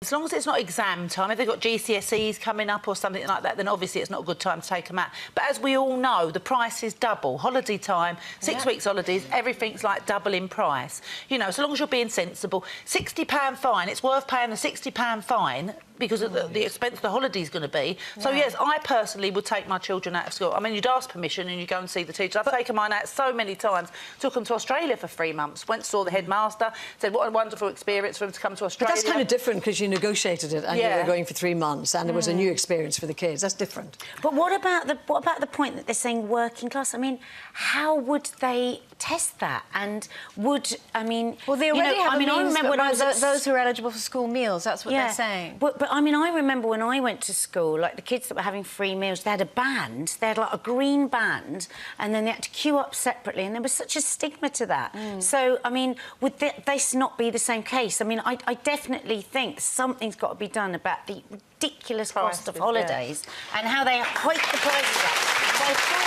As long as it's not exam time, if they've got GCSEs coming up or something like that, then obviously it's not a good time to take them out. But as we all know, the price is double. Holiday time, 6 weeks holidays, everything's like double in price. You know, so long as you're being sensible. £60 fine, it's worth paying the £60 fine because of the expense the holiday's going to be. So, yes, I personally would take my children out of school. I mean, you'd ask permission and you go and see the teacher. I've taken mine out so many times. Took them to Australia for 3 months. Went, saw the headmaster, said what a wonderful experience for them to come to Australia. But that's kind of different because you negotiated it and you were going for 3 months and it was a new experience for the kids. That's different. But what about the point that they're saying working class? I mean, how would they test that? And would, I mean... Well, they already have I remember when I was those who are eligible for school meals, that's what they're saying. But I mean, I remember when I went to school, like, the kids that were having free meals, they had a band, they had, like, a green band, and then they had to queue up separately, and there was such a stigma to that. So, I mean, would this not be the same case? I mean, I definitely think something's got to be done about the ridiculous cost of holidays and how they hike the prices up. They're 4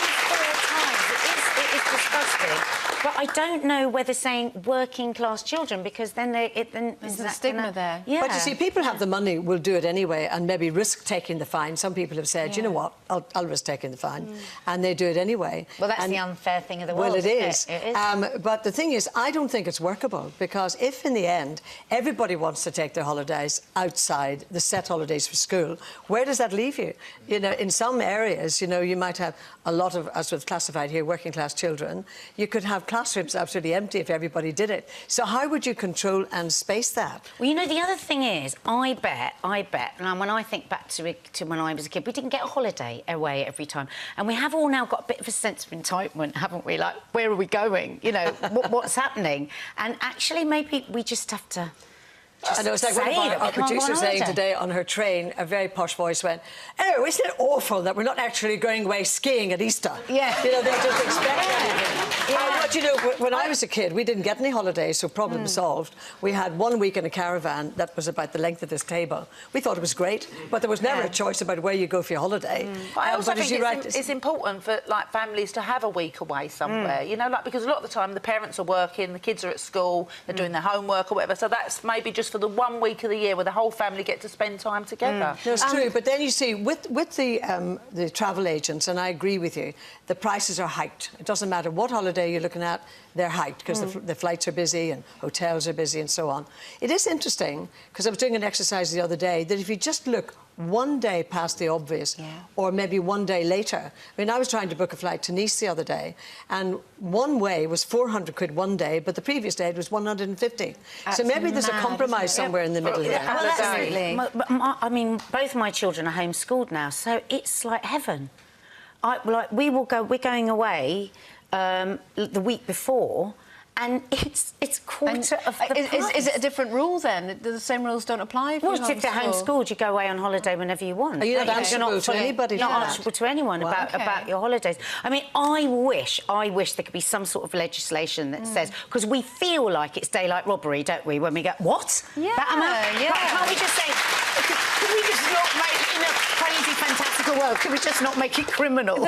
times. It is disgusting. But I don't know whether saying working-class children, because then there's a stigma there. Yeah. But you see, people have the money, will do it anyway, and maybe risk taking the fine. Some people have said, you know what, I'll risk taking the fine, and they do it anyway. Well, that's the unfair thing of the world. Well, it is. It is. But the thing is, I don't think it's workable, because if, in the end, everybody wants to take their holidays outside the set holidays for school, where does that leave you? You know, in some areas, you know, you might have a lot of, as we've classified here, working-class children. You could have classrooms absolutely empty if everybody did it. So how would you control and space that? Well, you know, the other thing is, I bet, and when I think back to when I was a kid, we didn't get a holiday away every time. And we have all now got a bit of a sense of entitlement, haven't we? Like, where are we going? You know, what's happening? And actually, maybe we just have to... I know, it's like one of our producers saying today on her train, a very posh voice went, "Oh, isn't it awful that we're not actually going away skiing at Easter?" Yeah. You know, they just expect anything. But, you know, when I was a kid, we didn't get any holidays, so problem solved. We had 1 week in a caravan that was about the length of this table. We thought it was great, but there was never a choice about where you go for your holiday. But I also think it's important for, like, families to have a week away somewhere, you know, like, because a lot of the time the parents are working, the kids are at school, they're doing their homework or whatever, so that's maybe just for the 1 week of the year where the whole family get to spend time together. That's true, but then you see, with the travel agents, and I agree with you, the prices are hiked. It doesn't matter what holiday you're looking at, they're hiked because the flights are busy and hotels are busy and so on. It is interesting, because I was doing an exercise the other day, that if you just look 1 day past the obvious, or maybe 1 day later. I mean, I was trying to book a flight to Nice the other day, and one way was 400 quid 1 day, but the previous day it was 150. So maybe there's a compromise somewhere in the middle here. Well, absolutely. I mean, both my children are homeschooled now, so it's like heaven. We're going away the week before, and it's quarter of the price. Is it a different rule then? The same rules don't apply if you're homeschooled? If they're homeschooled, you go away on holiday whenever you want. Are you not answerable to anybody? Not answerable to anyone about your holidays. I mean, I wish there could be some sort of legislation that says, because we feel like it's daylight robbery, don't we, when we go, what? Yeah, But can't we just say, can we just not make, in a crazy, fantastical world, can we just not make it criminal?